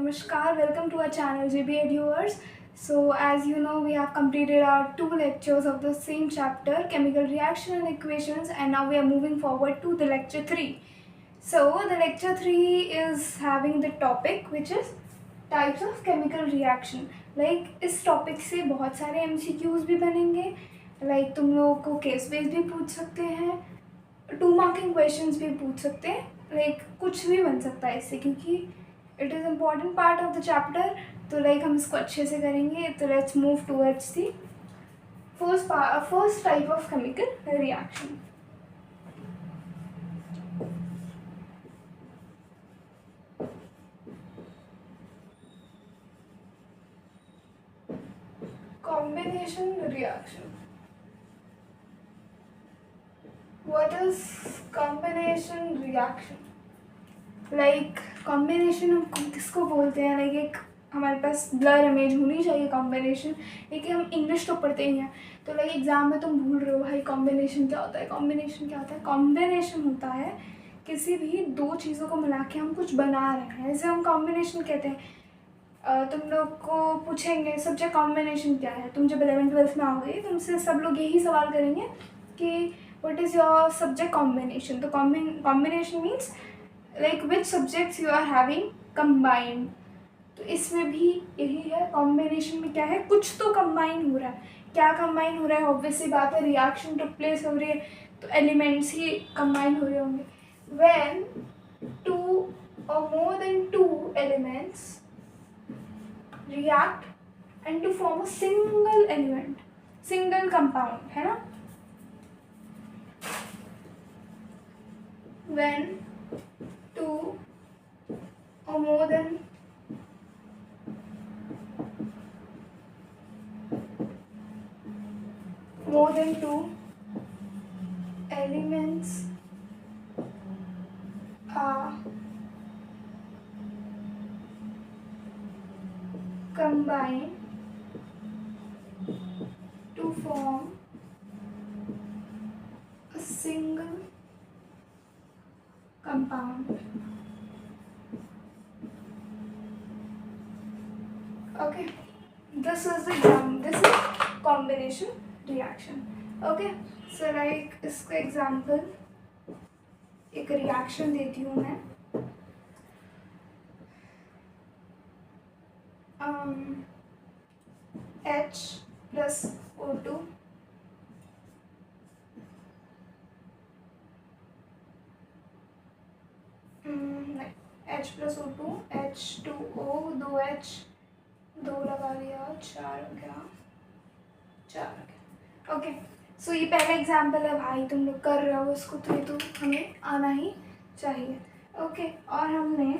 Namaskar, welcome to our channel JB Viewers. So as you know, we have completed our 2 lectures of the same chapter, chemical reaction and equations, and now we are moving forward to the lecture 3. So the lecture 3 is having the topic which is types of chemical reaction. Like इस topic से बहुत सारे MCQs भी बनेंगे, like तुम लोगों को case based भी पूछ सकते हैं, 2 marking questions भी पूछ सकते हैं, like कुछ भी बन सकता है इससे, क्योंकि it is important part of the chapter. तो लाइक हम इसको अच्छे से करेंगे. तो let's move towards the first type of chemical reaction. Combination reaction. What is combination reaction? Like combination हम किसको बोलते हैं? Like एक हमारे पास ब्लर इमेज होनी चाहिए कॉम्बिनेशन. एक हम इंग्लिश तो पढ़ते ही हैं, तो लाइक एग्जाम में तुम भूल रहे हो भाई कॉम्बिनेशन क्या होता है. कॉम्बिनेशन क्या होता है? कॉम्बिनेशन होता है किसी भी दो चीज़ों को मिला के हम कुछ बना रहे हैं, इसे हम कॉम्बिनेशन कहते हैं. तुम लोग को पूछेंगे सब्जेक्ट कॉम्बिनेशन क्या है, तुम जब 11th-12th में आओगे तुमसे सब लोग यही सवाल करेंगे कि what is your subject combination. तो combination means like which subjects you are having combined. तो इसमें भी यही है. कॉम्बिनेशन में क्या है? कुछ तो कंबाइन हो रहा है. क्या कंबाइन हो रहा है? ऑब्वियसली बात है, रिएक्शन टू प्लेस हो रही है तो एलिमेंट्स ही कंबाइन हो रहे होंगे. When 2 or more than 2 elements react and to form a single element, single compound, है ना. When 2 or more than two elements are combined to form a single compound. Okay, this is the this is combination reaction. Okay, so like इसका example एक reaction देती हूँ मैं. H plus O2 H plus O2 H2O 2H 2 लगा दिया, 4 हो गया, 4 हो गया. ओके, सो ये पहला एग्जाम्पल है भाई, तुम लोग कर रहे हो इसको तो ये तो हमें आना ही चाहिए. ओके, और हमने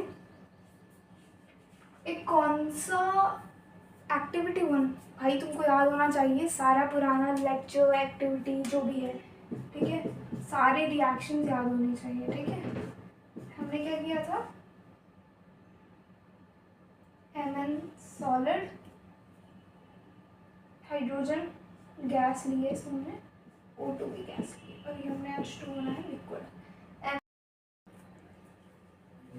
एक कौन सा एक्टिविटी 1 भाई तुमको याद होना चाहिए. सारा पुराना लेक्चर एक्टिविटी जो भी है, ठीक है, सारे रिएक्शन याद होने चाहिए. ठीक है, हमने क्या किया था? Mn सॉलिड, हाइड्रोजन गैस लिए, इसमें हमने O2 भी गैस लिए, और ये हमने H2 बनाया liquid.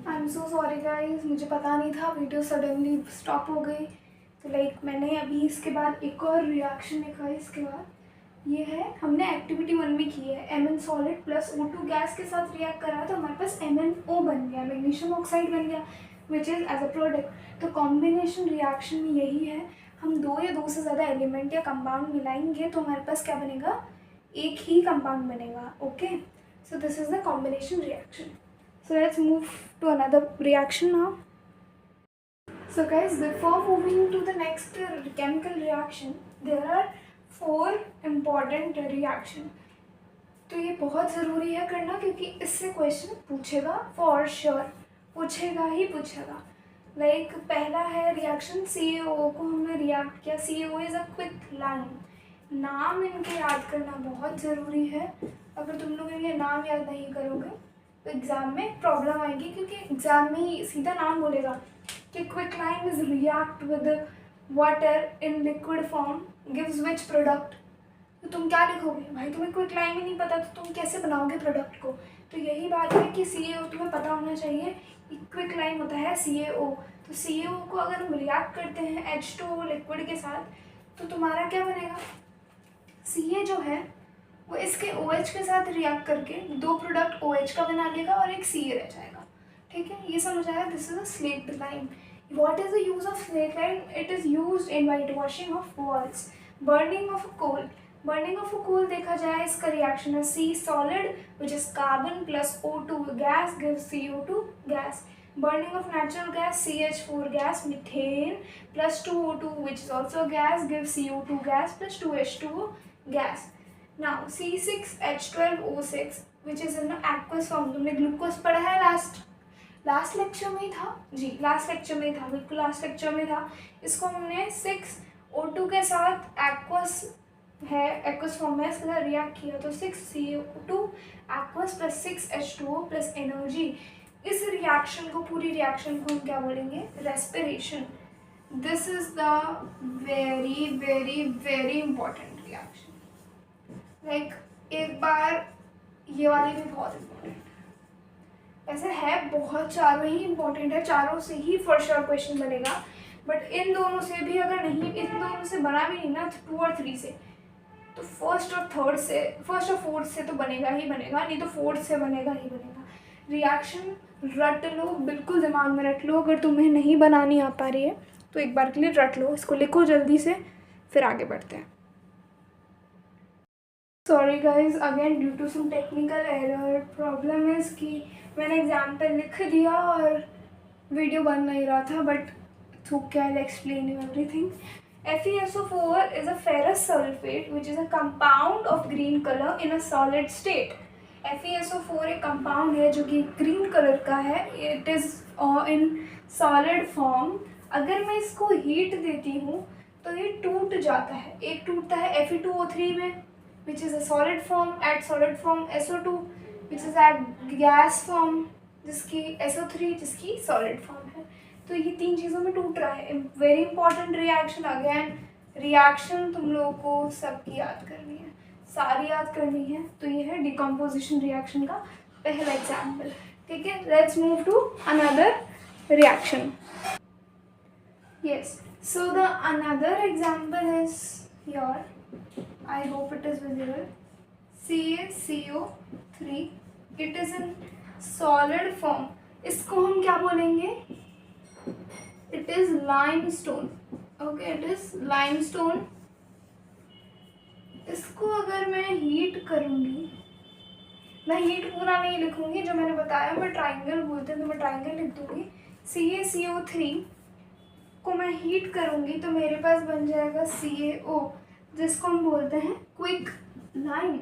I am so sorry guys, मुझे पता नहीं था, वीडियो सडनली स्टॉप हो गई. तो लाइक मैंने अभी इसके बाद एक और रिएक्शन लिखा है. इसके बाद ये है, हमने एक्टिविटी 1 में की है. Mn solid plus O2 gas के साथ रिएक्ट करा तो हमारे पास MnO बन गया, मैग्नीशियम ऑक्साइड बन गया, which is as a product. तो कॉम्बिनेशन रिएक्शन में यही है, हम 2 या 2 से ज़्यादा एलिमेंट या कंपाउंड मिलाएंगे तो हमारे पास क्या बनेगा? एक ही कंपाउंड बनेगा. Okay, so this is the combination reaction. So let's move to another reaction now. So guys, before moving to the next chemical reaction, there are 4 important reaction. तो ये बहुत ज़रूरी है करना, क्योंकि इससे क्वेश्चन पूछेगा फॉर श्योर, पूछेगा ही पूछेगा. लाइक पहला है रिएक्शन CaO को हमने रिएक्ट किया. CaO is a quick line. नाम इनके याद करना बहुत ज़रूरी है. अगर तुम लोग इनके नाम याद नहीं करोगे तो एग्ज़ाम में प्रॉब्लम आएगी, क्योंकि एग्ज़ाम में ही सीधा नाम बोलेगा कि quick line is react with water in liquid form gives which product. तो तुम क्या लिखोगे भाई? तुम्हें क्विक लाइन ही नहीं पता तो तुम कैसे बनाओगे प्रोडक्ट को? तो यही बात है कि CaO तुम्हें पता होना चाहिए कि क्विक लाइन होता है CaO. तो CaO को अगर हम रिएक्ट करते हैं H2O लिक्विड के साथ तो तुम्हारा क्या बनेगा, Ca जो है वो इसके OH के साथ रिएक्ट करके दो प्रोडक्ट OH का बना लेगा और एक Ca रह जाएगा। ठीक है, ये समझ आया। This is a slaked lime. What is the use of slate lime? It is used in whitewashing of walls, burning of coal. Burning of coal देखा जाए इसका रिएक्शन है C solid which is carbon plus O2 gas gives CO2 gas. Burning of natural gas CH4 gas methane plus 2O2 which is also a gas gives CO2 gas plus 2H2O gas. Now C6H12O6 which is in the aqueous form. तुमने glucose पढ़ा है last lecture में ही था जी, last lecture में ही था, बिल्कुल last lecture में था। इसको हमने 6O2 के साथ एक्वस है, एक्वस फॉर्म में इसके साथ रिएक्ट किया तो 6CO2 aqueous plus 6H2O plus energy. इस रिएक्शन को, पूरी रिएक्शन को हम क्या बोलेंगे, respiration. This is the very very very important reaction. Like एक बार ये वाली भी बहुत इंपॉर्टेंट है, ऐसे है बहुत, चारों ही इंपॉर्टेंट है, चारों से ही फॉर श्योर क्वेश्चन बनेगा। बट इन दोनों से भी अगर नहीं, इन दोनों से बना भी नहीं ना 2 और 3 से, तो फर्स्ट और फोर्थ से तो बनेगा ही बनेगा, नहीं तो फोर्थ से बनेगा ही बनेगा। रिएक्शन रट लो, बिल्कुल दिमाग में रट लो। अगर तुम्हें नहीं बनानी आ पा रही है तो एक बार के लिए रट लो, इसको लिखो जल्दी से, फिर आगे बढ़ते हैं। Sorry guys again due to some technical error. Problem is कि मैंने एग्जाम्पल लिख दिया और वीडियो बन नहीं रहा था, बट थू क्या I explain you everything. FeSO4 is a ferrous sulfate which is a compound of green color in a solid state. FeSO4 एक कंपाउंड है जो कि ग्रीन कलर का है, it is in solid form. अगर मैं इसको हीट देती हूँ तो ये टूट जाता है, एक टूटता है Fe2O3 में which is a solid form, at solid form SO2 which is at gas form जिसकी SO3 जिसकी solid form है। तो ये 3 चीज़ों में टूट रहा है। Very important reaction. Again reaction तुम लोगों को सबकी याद करनी है, सारी याद करनी है। तो ये है डिकम्पोजिशन रिएक्शन का पहला एग्जाम्पल। ठीक है, let's move to another reaction. Yes, so the another example is your, I hope it is visible, CaCO3. It is in solid form. इसको हम क्या बोलेंगे, it is limestone. Okay, it is limestone. इसको अगर मैं heat करूँगी, मैं heat पूरा नहीं लिखूँगी, जो मैंने बताया मैं ट्राइंगल बोलते हैं तो मैं ट्राइंगल लिख दूँगी। CaCO3 को मैं हीट करूँगी तो मेरे पास बन जाएगा CaO, जिसको हम बोलते हैं क्विक लाइम।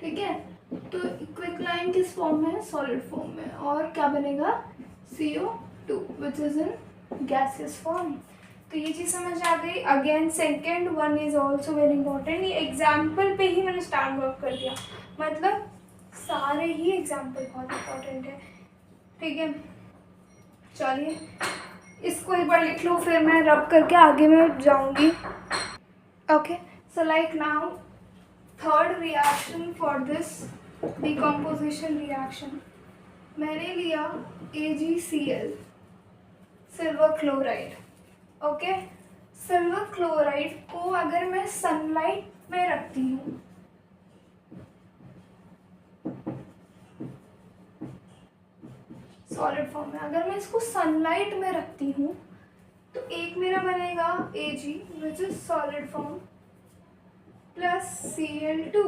ठीक है, तो क्विक लाइम किस फॉर्म में है, सॉलिड फॉर्म में, और क्या बनेगा CO2 which is in gaseous form. तो ये चीज़ समझ आ गई। Again second one is also very important. ये एग्जाम्पल पे ही मैंने स्टार्ट वर्क कर दिया, मतलब सारे ही एग्जाम्पल बहुत इंपॉर्टेंट है। ठीक है, चलिए इसको एक बार लिख लो, फिर मैं रब करके आगे में जाऊंगी। Okay, so like now third reaction for this decomposition reaction, मैंने लिया AgCl silver chloride. Okay, silver chloride को अगर मैं सनलाइट में रखती हूँ, सॉलिड फॉर्म में अगर मैं इसको सनलाइट में रखती हूँ तो एक मेरा बनेगा Ag which is solid form plus Cl2,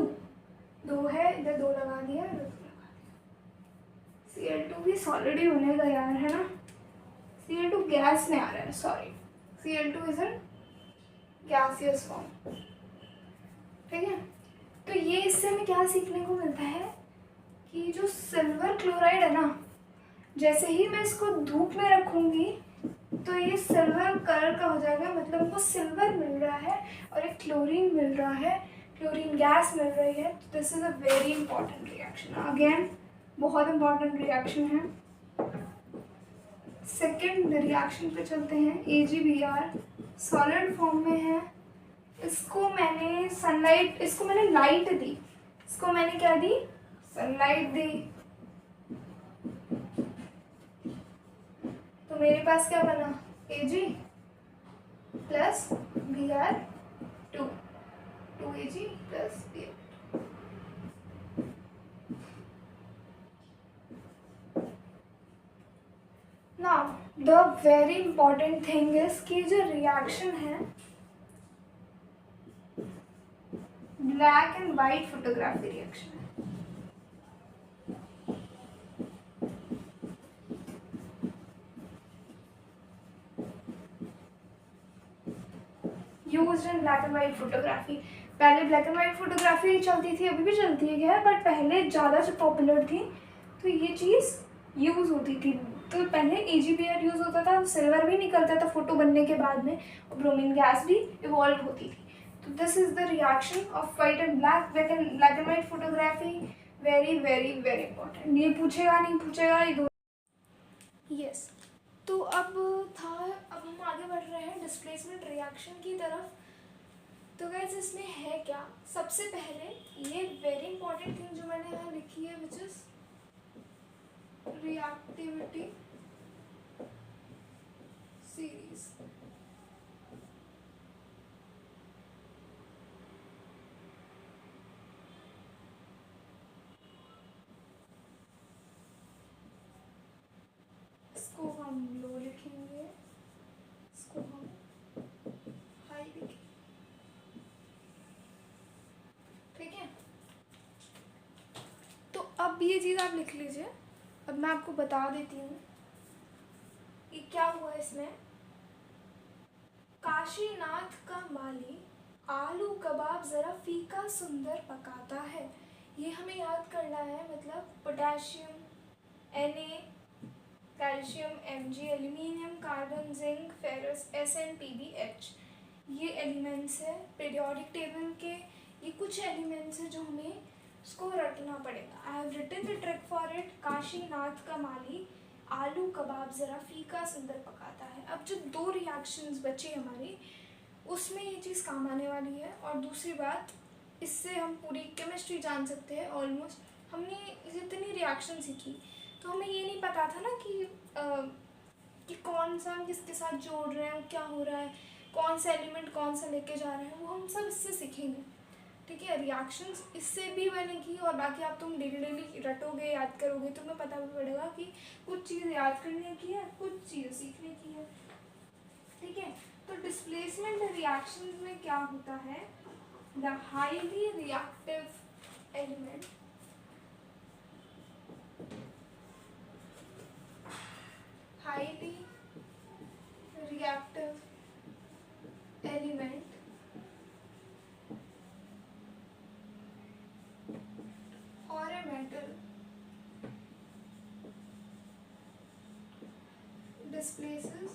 2 है इधर 2 लगा दिया, इधर 2 लगा दिया। Cl2 भी सॉलिड ही बनेगा यार, है ना। Cl2 गैस में आ रहा है, sorry, Cl2 is in gaseous form. ठीक है, तो ये इससे हमें क्या सीखने को मिलता है कि जो सिल्वर क्लोराइड है ना, जैसे ही मैं इसको धूप में रखूँगी तो ये सिल्वर कलर का हो जाएगा, मतलब हमको सिल्वर मिल रहा है और एक क्लोरीन मिल रहा है, क्लोरीन गैस मिल रही है। तो this is a very important reaction, again बहुत इंपॉर्टेंट रिएक्शन है। सेकेंड रिएक्शन पे चलते हैं। AgBr सॉलिड फॉर्म में है, इसको मैंने सनलाइट, इसको मैंने लाइट दी, इसको मैंने क्या दी, सनलाइट दी। मेरे पास क्या बना, Ag plus Br2, 2Ag plus Br। Now the very important thing is कि जो रिएक्शन है black and white photography reaction है। Used in black and white photography. पहले ब्लैक एंड वाइट फोटोग्राफी चलती थी, अभी भी चलती है, बट पहले ज़्यादा जो पॉपुलर थी तो ये चीज़ यूज़ होती थी। तो पहले AgBr यूज़ होता था, सिल्वर भी निकलता था फोटो बनने के बाद में, और ब्रोमीन गैस भी इवॉल्व होती थी। तो this is the reaction of white and black and white photography. Very very very important. ये पूछेगा नहीं पूछेगा, ये दो। यस तो अब हम आगे बढ़ रहे हैं डिस्प्लेसमेंट रिएक्शन की तरफ। तो गाइस इसमें है क्या, सबसे पहले ये वेरी इंपॉर्टेंट थिंग जो मैंने यहाँ लिखी है, विच इज रिएक्टिविटी सीरीज। इसको हम लो लिखेंगे, इसको हम हाई लिखेंगे, ठीक है। तो अब ये चीज़ आप लिख लीजिए। अब मैं आपको बता देती हूँ कि क्या हुआ इसमें। काशीनाथ का माली आलू कबाब ज़रा फीका सुंदर पकाता है। ये हमें याद करना है, मतलब potassium Na, calcium Mg, aluminium, carbon, zinc, ferrous SnPbH, ये एलिमेंट्स है पीरियोडिक टेबल के। ये कुछ एलिमेंट्स है जो हमें उसको रटना पड़ेगा। I have written the trick for it. Kashinath का माली आलू कबाब ज़रा फीका सुंदर पकाता है। अब जो दो रिएक्शंस बचे हमारी, उसमें ये चीज़ काम आने वाली है। और दूसरी बात, इससे हम पूरी केमिस्ट्री जान सकते हैं ऑलमोस्ट। हमने जितनी रिएक्शन सीखी तो हमें ये नहीं पता था ना कि कौन सा हम किसके साथ जोड़ रहे हैं, क्या हो रहा है, कौन सा एलिमेंट कौन सा लेके जा रहे हैं, वो हम सब इससे सीखेंगे, ठीक है। रिएक्शंस इससे भी बनेगी, और बाकी आप तुम डेली रटोगे, याद करोगे, तुम्हें पता भी पड़ेगा कि कुछ चीज़ याद करने की है, कुछ चीज़ सीखने की है, ठीक है। तो डिस्प्लेसमेंट रिएक्शंस में क्या होता है, the highly reactive element or a metal displaces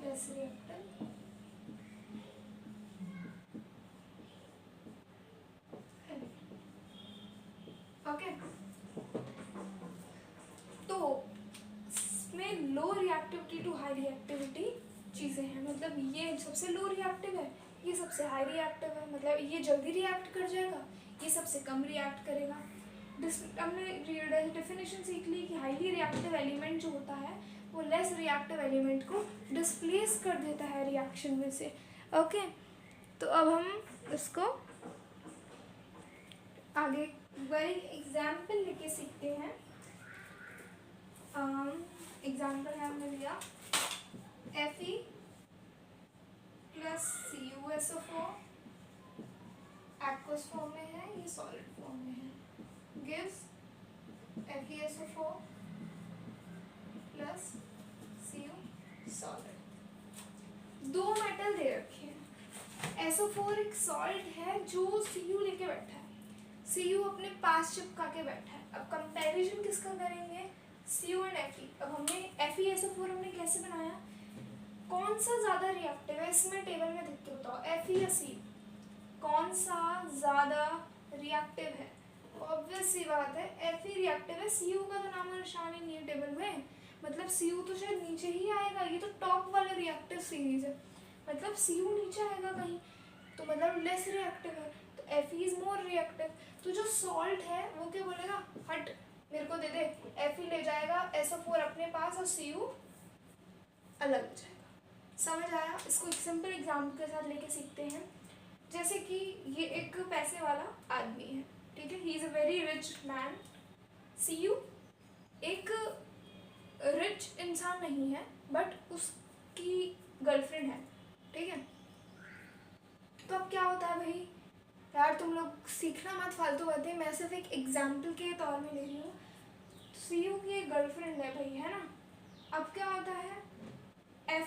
less reactive okay. तो इसमें low reactivity to high reactivity चीज़ें हैं, मतलब ये सबसे लो रिएक्टिव है, ये सबसे हाई रिएक्टिव है, मतलब ये जल्दी रिएक्ट कर जाएगा, ये सबसे कम रिएक्ट करेगा। हमने डेफिनेशन सीख ली कि हाईली रिएक्टिव एलिमेंट जो होता है वो लेस रिएक्टिव एलिमेंट को डिस्प्लेस कर देता है रिएक्शन में से, ओके। तो अब हम इसको आगे वही एग्जाम्पल लेके सीखते हैं। एग्जाम्पल है हमने लिया Fe plus CuSO4 aqueous form में है, ये सॉलिड फॉर्म में है, gives FeSO4 plus Cu solid. दो मेटल दे रखे हैं, SO4 एक सॉल्ट है जो Cu लेके बैठा है, Cu अपने पास चिपका के बैठा है। अब कंपैरिजन किसका करेंगे, Cu एंड Fe। अब हमने FeSO4 हमने कैसे बनाया, कौन सा ज़्यादा रिएक्टिव है, इसमें टेबल में देख के बताओ, Fe या Cu, कौन सा ज़्यादा रिएक्टिव है। ऑब्वियस सी बात है Fe रिएक्टिव है, Cu का तो नाम और निशान ही नहीं है टेबल में, मतलब Cu तो शायद नीचे ही आएगा, ये तो टॉप वाले रिएक्टिव सीरीज है, मतलब Cu नीचे आएगा कहीं, तो मतलब लेस रिएक्टिव है, तो Fe इज मोर रिएक्टिव। तो जो सॉल्ट है वो क्या बोलेगा, हट मेरे को दे दे, Fe ले जाएगा SO4 अपने पास और Cu अलग हो जाएगा। समझ आया? इसको एक सिंपल एग्जाम्पल के साथ लेके सीखते हैं। जैसे कि ये एक पैसे वाला आदमी है, ठीक है, he is a very rich man. Cu एक रिच इंसान नहीं है बट उसकी गर्लफ्रेंड है, ठीक है। तो अब क्या होता है भाई, यार तुम लोग सीखना मत फालतू बातें, मैं सिर्फ एक एग्जाम्पल के तौर में ले रही हूँ। Cu की एक गर्लफ्रेंड है भाई, है ना। अब क्या होता है,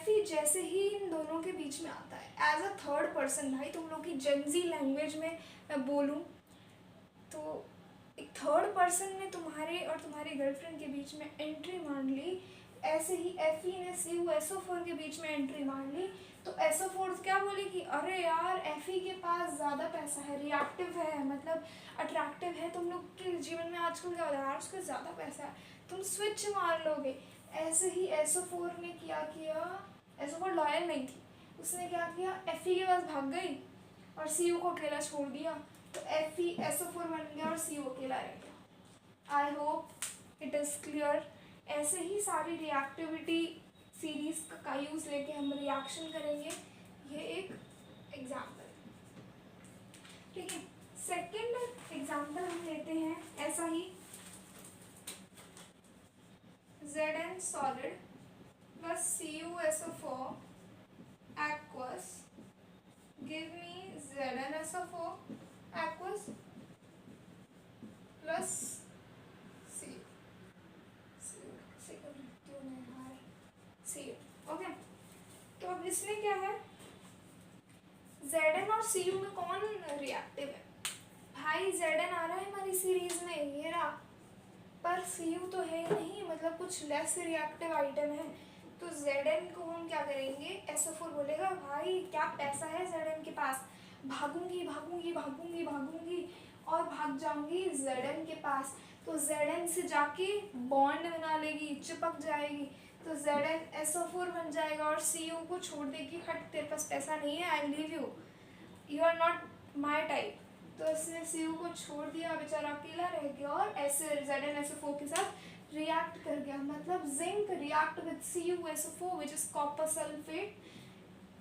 Fe जैसे ही इन दोनों के बीच में आता है एज अ थर्ड पर्सन, भाई तुम लोग की जेनजी लैंग्वेज में मैं बोलूँ तो एक थर्ड पर्सन ने तुम्हारे और तुम्हारी गर्लफ्रेंड के बीच में एंट्री मान ली। ऐसे ही Fe ने Cu SO4 के बीच में एंट्री मान ली, तो SO4 क्या बोलेगी, अरे यार Fe के पास ज़्यादा पैसा है, रिएक्टिव है, मतलब अट्रैक्टिव है। तुम लोग के जीवन में आजकल क्या होता है, यार उसका ज़्यादा पैसा है, तुम स्विच मार लोगे। ऐसे ही SO4 ने क्या किया, SO4 लॉयल नहीं थी, उसने क्या किया, Fe के पास भाग गई और Cu को अकेला छोड़ दिया। तो Fe SO4 बन गया और Cu अकेला रह गया। I hope it is clear. ऐसे ही सारी रिएक्टिविटी सीरीज का यूज़ लेके हम रिएक्शन करेंगे। ये एक एग्जाम्पल, ठीक है। सेकेंड एग्जाम्पल हम लेते हैं ऐसा ही, Zn solid plus CuSO4 aqueous give me ZnSO4 aqueous plus Cu। Okay, तो अब इसमें क्या है, Zn और Cu में कौन रिएक्टिव है भाई, Zn आ रहा है हमारी सीरीज में, ये रहा, पर Cu तो है ही नहीं, मतलब कुछ लेस रिएक्टिव आइटम है। तो Zn को हम क्या करेंगे, SO4 बोलेगा भाई क्या पैसा है Zn के पास, भागूंगी भागूंगी भागूंगी भागूंगी और भाग जाऊंगी Zn के पास। तो Zn से जाके बॉन्ड बना लेगी, चिपक जाएगी, तो Zn SO4 बन जाएगा और Cu को छोड़ देगी, हट तेरे पास पैसा नहीं है, I leave you, you are not my type. तो इसने Cu को छोड़ दिया, बेचारा अकेला रह गया और ऐसे Zn SO4 के साथ रिएक्ट कर गया। मतलब zinc react with CuSO4 which is copper sulfate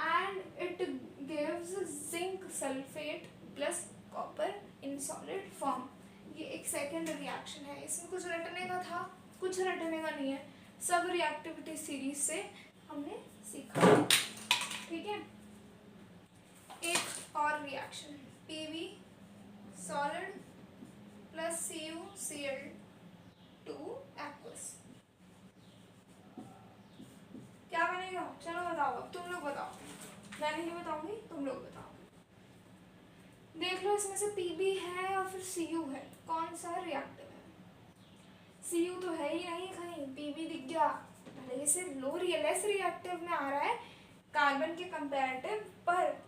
and it gives zinc sulfate plus copper in solid form। ये एक सेकेंड रिएक्शन है, इसमें कुछ रटने का था, कुछ रटने का नहीं है, सब रिएक्टिविटी सीरीज से हमने सीखा, ठीक है। एक और रिएक्शन है Pb solid plus CuCl2 aqueous। क्या बनेगा, चलो बताओ, अब तुम लोग बताओ, मैं नहीं बताऊंगी, तुम लोग बताओ। देख लो इसमें से Pb है और फिर Cu है, कौन सा रिएक्टिव है। Cu तो है ही नहीं कहीं, Pb दिख गया, भले से लो लेस रिएक्टिव में आ रहा है कार्बन के कंपैरेटिव, पर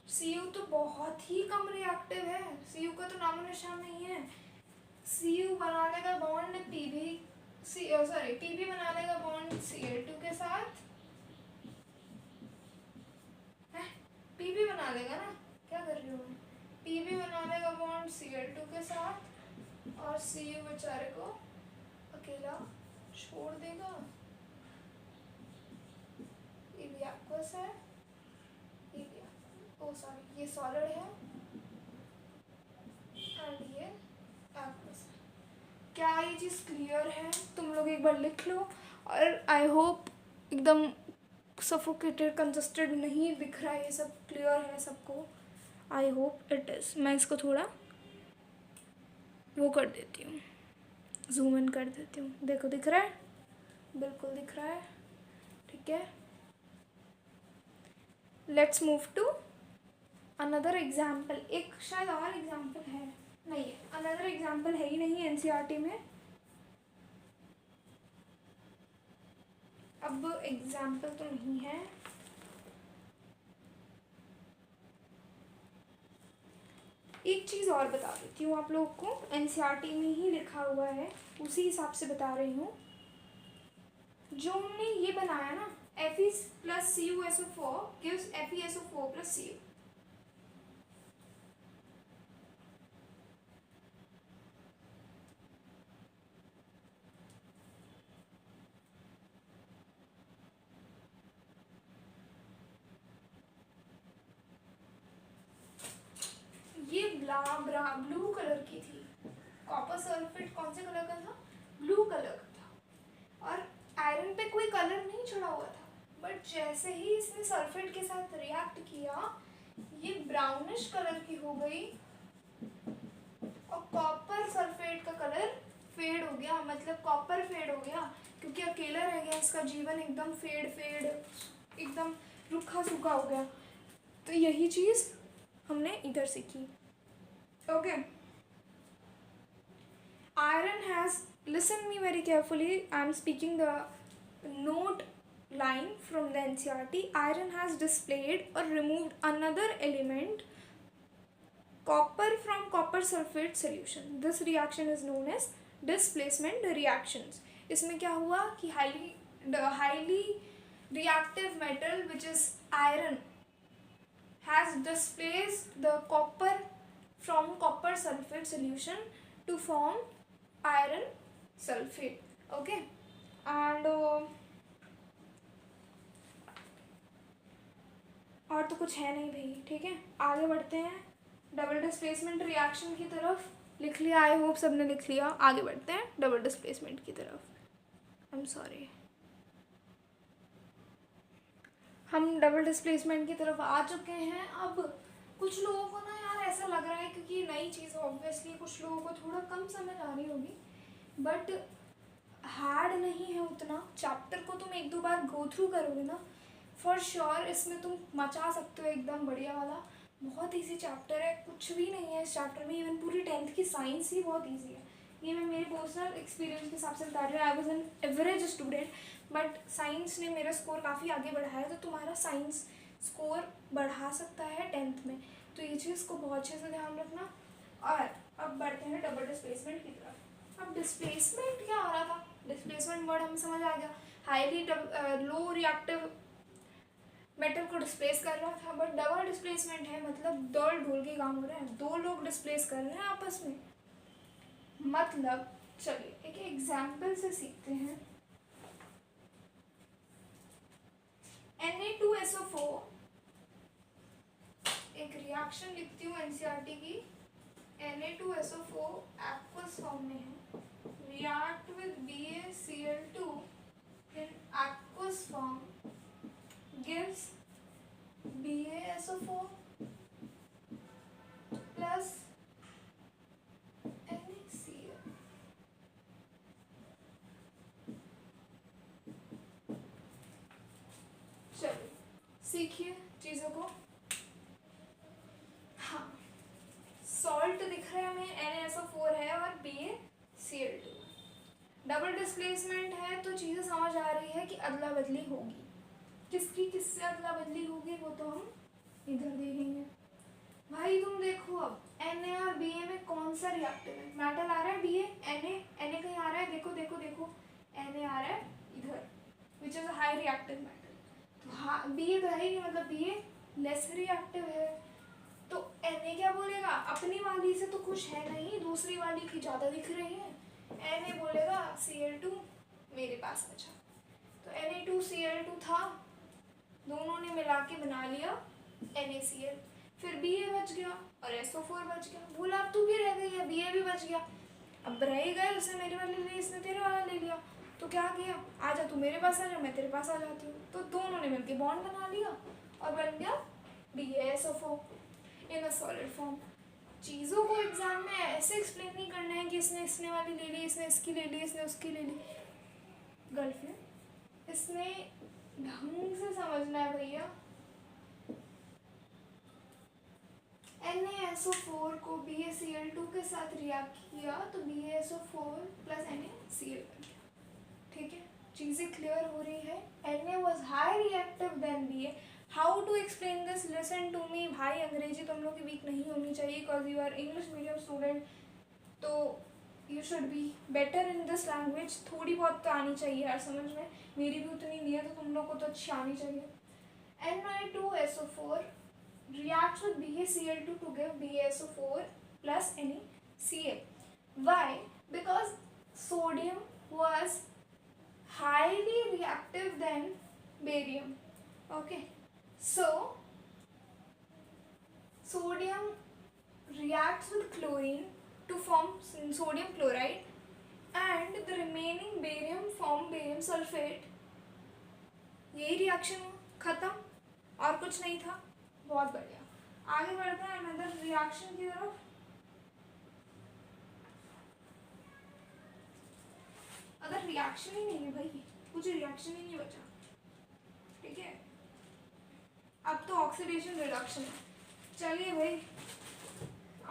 Cu तो बहुत ही कम रिएक्टिव है, Cu का तो नामो निशान नहीं है। Cu बना लेगा बॉन्ड Pb बना लेगा बॉन्ड Cl2 के साथ, है Pb बना लेगा ना, क्या कर रही हूँ मैं, Pb बना लेगा बॉन्ड Cl2 के साथ और Cu बेचारे को अकेला छोड़ देगा। Pb aqueous है, ओ सॉरी ये सॉलिड है एंड ये aqueous है। क्या ये चीज़ क्लियर है, तुम लोग एक बार लिख लो, और आई होप एकदम सफोकेटेड कंजस्टेड नहीं दिख रहा है, ये सब क्लियर है सबको, आई होप इट इज़। मैं इसको थोड़ा वो कर देती हूँ, जूम इन कर देती हूँ, देखो दिख रहा है, बिल्कुल दिख रहा है, ठीक है। Let's move to another example. एक शायद और एग्जाम्पल है, नहीं है, अनदर एग्जाम्पल है ही नहीं एनसीईआरटी में। अब एग्जाम्पल तो नहीं है, एक चीज़ और बता देती हूँ आप लोगों को, एनसीईआरटी में ही लिखा हुआ है, उसी हिसाब से बता रही हूँ। जो हमने ये बनाया ना, Fe plus CuSO4 gives FeSO4 plus Cu। Blue colour की थी। कॉपर सल्फेट कौन से कलर का था? ब्लू कलर का था। और आयरन पे कोई कलर नहीं चढ़ा हुआ था, बट जैसे ही इसने सल्फेट के साथ रिएक्ट किया ये ब्राउनिश कलर की हो गई और कॉपर सल्फेट का कलर फेड हो गया, मतलब कॉपर फेड हो गया, क्योंकि अकेला रह गया, इसका जीवन एकदम फेड एकदम रूखा सूखा हो गया। तो यही चीज़ हमने इधर सीखी। Okay, iron has, listen me very carefully, I am speaking the note line from the NCERT. Iron has displayed or removed another element, copper, from copper sulfate solution. This reaction is known as displacement reactions. इसमें क्या हुआ कि highly reactive metal which is iron has displaced the copper from copper sulfate solution to form iron sulfate. Okay, and और तो कुछ है नहीं भाई। ठीक है, आगे बढ़ते हैं डबल डिस्प्लेसमेंट रिएक्शन की तरफ। लिख लिया, आई होप सबने लिख लिया। आगे बढ़ते हैं डबल डिस्प्लेसमेंट की तरफ। आई एम सॉरी, हम डबल डिस्प्लेसमेंट की तरफ आ चुके हैं। अब कुछ लोगों को ना यार ऐसा लग रहा है, क्योंकि नई चीज़ ऑब्वियसली कुछ लोगों को थोड़ा कम समझ आ रही होगी, बट हार्ड नहीं है उतना। चैप्टर को तुम एक दो बार गो थ्रू करोगे ना, फॉर श्योर इसमें तुम मचा सकते हो एकदम बढ़िया वाला। बहुत इजी चैप्टर है, कुछ भी नहीं है इस चैप्टर में। इवन पूरी 10th की साइंस ही बहुत इजी है। ये मैं मेरे पर्सनल एक्सपीरियंस के हिसाब से बता रही हूँ। I was an average student, but science ने मेरा स्कोर काफ़ी आगे बढ़ाया, तो तुम्हारा साइंस स्कोर बढ़ा सकता है 10th में। तो ये चीज़ को बहुत अच्छे से ध्यान रखना। और अब बढ़ते हैं डबल डिस्प्लेसमेंट की तरफ। अब डिस्प्लेसमेंट क्या हो रहा था? डिस्प्लेसमेंट वर्ड हमें समझ आ गया, हाईली लो रिएक्टिव मेटल को डिस्प्लेस कर रहा था। बट डबल डिस्प्लेसमेंट है, मतलब दौड़ ढोल के काम हो रहा है, दो लोग डिस्प्लेस कर रहे हैं आपस में। मतलब चलिए एक एग्जाम्पल से सीखते हैं। Na2SO4, एक रिएक्शन लिखती हूँ एनसीईआरटी की। Na2SO4 एक्वस फॉर्म में है, react with BaCl2 in aqueous form gives BaSO4 plus NaCl. चलिए सीखिए चीज़ों को। हाँ, सॉल्ट दिख रहा है हमें, NaSO4 है और BaCl2। डबल डिस्प्लेसमेंट है तो चीज़ें समझ आ रही है कि अदला बदली होगी। किसकी किससे अदला बदली होगी वो तो हम इधर देखेंगे। भाई तुम देखो अब Na और Ba में कौन सा रिएक्टिव है? मेटल आ रहा है Ba, Na कहीं आ रहा है, देखो देखो देखो, Na आ रहा है इधर, which is a high reactive metal. तो हाँ, Ba तो है ही नहीं, मतलब Ba लेस रिएक्टिव है। तो Na क्या बोलेगा? अपनी वाली से तो खुश है नहीं, दूसरी वाली की ज़्यादा दिख रही है। Na बोलेगा Cl2 मेरे पास बचा। तो Na2Cl2 था, दोनों ने मिला के बना लिया NaCl। फिर Ba बच गया और SO4 बच गया। बोला अब तू भी रह गई है, Ba भी बच गया। अब रह ही गए, उसने मेरे वाले ले, इसने तेरे वाला ले लिया। तो क्या किया, आजा तू मेरे पास आ जा, मैं तेरे पास आ जाती हूँ। तो दोनों ने मिलके बॉन्ड बना लिया और बन गया BaSO4 in a solid form. चीज़ों को एग्जाम में ऐसे एक्सप्लेन नहीं करना है कि इसने वाली ले ली, इसने इसकी ले ली, इसने उसकी ले ली। गर्लफ्रेंड, इसने ढंग से समझना है भैया। NaSO4 को BaCl2 के साथ रिएक्ट किया तो BaSO4 प्लस NaCl बन गया। ठीक है, चीज़ें क्लियर हो रही है। Na was high reactive than Ba. How to explain this? Listen to me भाई, अंग्रेजी तुम लोग की वीक नहीं होनी चाहिए, because you are English medium student, तो you should be better in this language. थोड़ी बहुत तो आनी चाहिए यार समझ में, मेरी भी उतनी नहीं है, तो तुम लोग को तो अच्छी आनी चाहिए। Na2SO4 reacts with BaCl2 to give BaSO4 plus NaCl. Why? Because sodium was highly reactive than barium. Okay, so sodium reacts with chlorine to form sodium chloride and the remaining barium form barium sulfate. यही reaction खत्म, और कुछ नहीं था। बहुत बढ़िया, आगे बढ़ते हैं अनदर रिएक्शन की तरफ। अगर रिएक्शन ही नहीं है भाई, कुछ रिएक्शन ही नहीं बचा, ठीक है। अब तो ऑक्सीडेशन रिडक्शन है। चलिए भाई,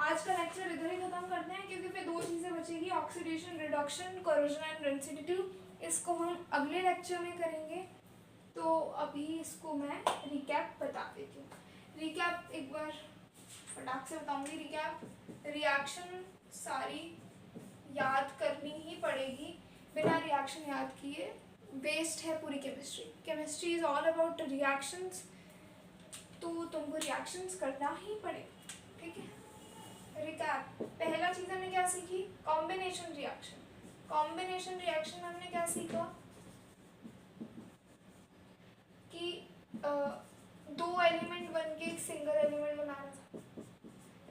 आज का लेक्चर इधर ही खत्म करते हैं, क्योंकि फिर दो चीज़ें बचेगी, ऑक्सीडेशन रिडक्शन, कोरोजन एंड रेसिडिव। इसको हम अगले लेक्चर में करेंगे। तो अभी इसको मैं रिकैप बता देती हूँ। रिकैप एक बार फटाक से बताऊंगी। रिकैप, रिएक्शन सारी याद करनी ही पड़ेगी, बिना रिएक्शन याद किए वेस्ट है पूरी chemistry. Chemistry is all about reactions, तो तुमको रिएक्शंस करना ही पड़ेगा, ठीक है। रिकैप, पहला चीज़ हमने क्या सीखी? Combination reaction. कॉम्बिनेशन रिएक्शन हमने क्या सीखा कि दो एलिमेंट बन के एक सिंगल एलिमेंट बनाना था।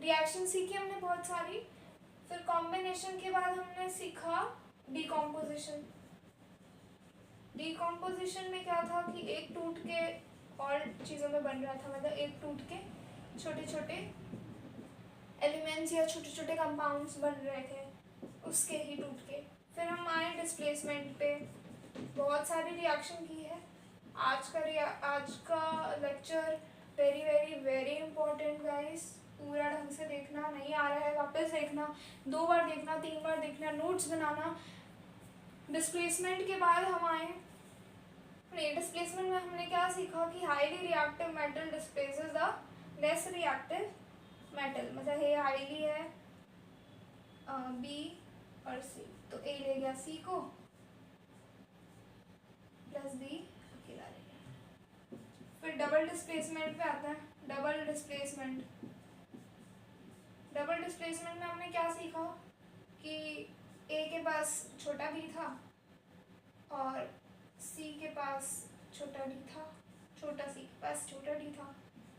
रिएक्शन सीखी हमने बहुत सारी। फिर कॉम्बिनेशन के बाद हमने सीखा डिकॉम्पोजिशन। डिकॉम्पोजिशन में क्या था कि एक टूट के और चीज़ों में बन रहा था, मतलब एक टूट के छोटे छोटे एलिमेंट्स या छोटे छोटे कंपाउंड्स बन रहे थे, उसके ही टूट के। फिर हम आए डिस्प्लेसमेंट पे, बहुत सारी रिएक्शन की है। आज का lecture very very very important guys, पूरा ढंग से देखना, नहीं आ रहा है वापस देखना, 2 बार देखना, 3 बार देखना, नोट्स बनाना। डिस्प्लेसमेंट के बाद हम आए, डिस्प्लेसमेंट में हमने क्या सीखा कि highly reactive metal displaces the less reactive metal. मतलब ये हाईली है बी और सी, तो ए ले गया सी को प्लस बी अकेला ले गया। फिर डबल डिस्प्लेसमेंट पे आता है। डबल डिस्प्लेसमेंट में हमने क्या सीखा कि ए के पास छोटा बी था और सी के पास छोटा डी था, छोटा सी के पास छोटा डी था।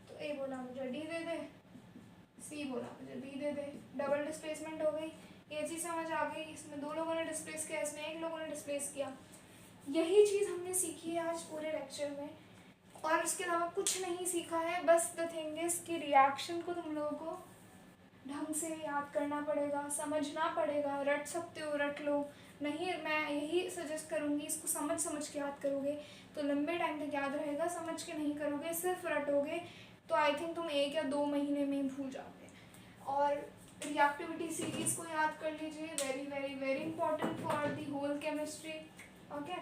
तो ए बोला मुझे डी दे दे, सी बोला मुझे बी दे दे। डबल डिस्प्लेसमेंट हो गई, ये चीज़ समझ आ गई। इसमें 2 लोगों ने डिस्प्लेस किया, इसमें 1 लोगों ने डिस्प्लेस किया। यही चीज़ हमने सीखी है आज पूरे लेक्चर में, और उसके अलावा कुछ नहीं सीखा है। बस द थिंग इज़ कि रिएक्शन को तुम लोगों को ढंग से याद करना पड़ेगा, समझना पड़ेगा। रट सकते हो रट लो, नहीं मैं यही सजेस्ट करूँगी, इसको समझ समझ के याद करोगे तो लंबे टाइम तक याद रहेगा। समझ के नहीं करोगे, सिर्फ रटोगे, तो आई थिंक तुम 1 या 2 महीने में भूल जाओगे। और रिएक्टिविटी सीरीज़ को याद कर लीजिए, very very very important for the whole chemistry. Okay,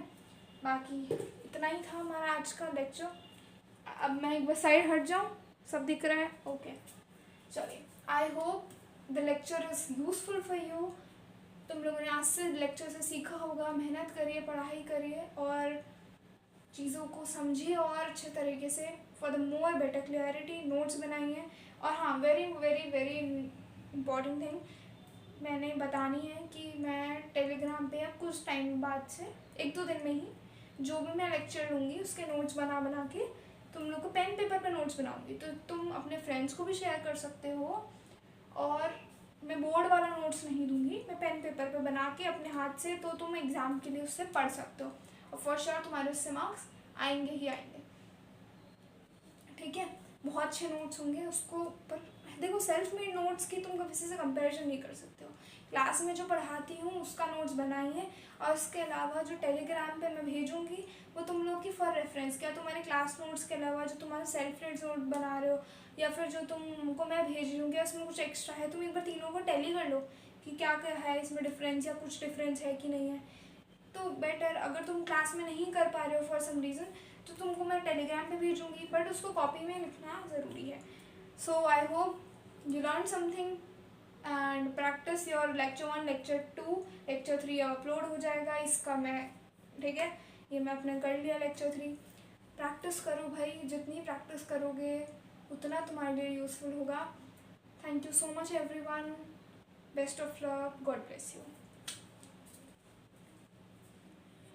बाकी इतना ही था हमारा आज का लेक्चर। अब मैं एक बार साइड हट जाऊँ, सब दिख रहा है? ओके, चलिए। I hope the lecture is useful for you. तुम लोगों ने आज से लेक्चर से सीखा होगा। मेहनत करिए, पढ़ाई करिए और चीज़ों को समझिए और अच्छे तरीके से, for the more better clarity notes बनाइए। और हाँ, very very very important thing मैंने बतानी है कि मैं टेलीग्राम पे अब कुछ टाइम बाद से 1-2 दिन में ही जो भी मैं लेक्चर लूँगी उसके नोट्स बना के तुम लोग को पेन पेपर पर नोट्स बनाऊँगी, तो तुम अपने फ्रेंड्स को भी शेयर कर सकते हो। और मैं बोर्ड वाला नोट्स नहीं दूंगी, मैं पेन पेपर पे बना के अपने हाथ से, तो तुम एग्ज़ाम के लिए उससे पढ़ सकते हो और फॉर श्योर तुम्हारे उससे मार्क्स आएंगे ही आएंगे, ठीक है। बहुत अच्छे नोट्स होंगे उसको। पर देखो, सेल्फ मेड नोट्स की तुम किसी से कंपैरिजन नहीं कर सकते हो। क्लास में जो पढ़ाती हूँ उसका नोट्स बनाइए, और उसके अलावा जो टेलीग्राम पे मैं भेजूँगी वो तुम लोग की फॉर रेफरेंस, क्या तुम्हारे क्लास नोट्स के अलावा जो तुम्हारा सेल्फ मेड नोट बना रहे हो या फिर जो तुमको मैं भेज रही हूँ, क्या इसमें कुछ एक्स्ट्रा है, तुम एक बार तीनों को टैली कर लो कि क्या क्या है इसमें डिफरेंस, या कुछ डिफरेंस है कि नहीं है। तो बेटर, अगर तुम क्लास में नहीं कर पा रहे हो फॉर सम रीज़न, तो तुमको मैं टेलीग्राम पे भेजूँगी, बट उसको कॉपी में लिखना ज़रूरी है। So I hope you learn something and practice your lecture 1, lecture 2, lecture 3 अब अपलोड हो जाएगा इसका, मैं ठीक है, ये मैं अपने कर लिया lecture 3। प्रैक्टिस करो भाई, जितनी प्रैक्टिस करोगे उतना तुम्हारे लिए यूज़फुल होगा। Thank you so much everyone, best of luck, God bless you.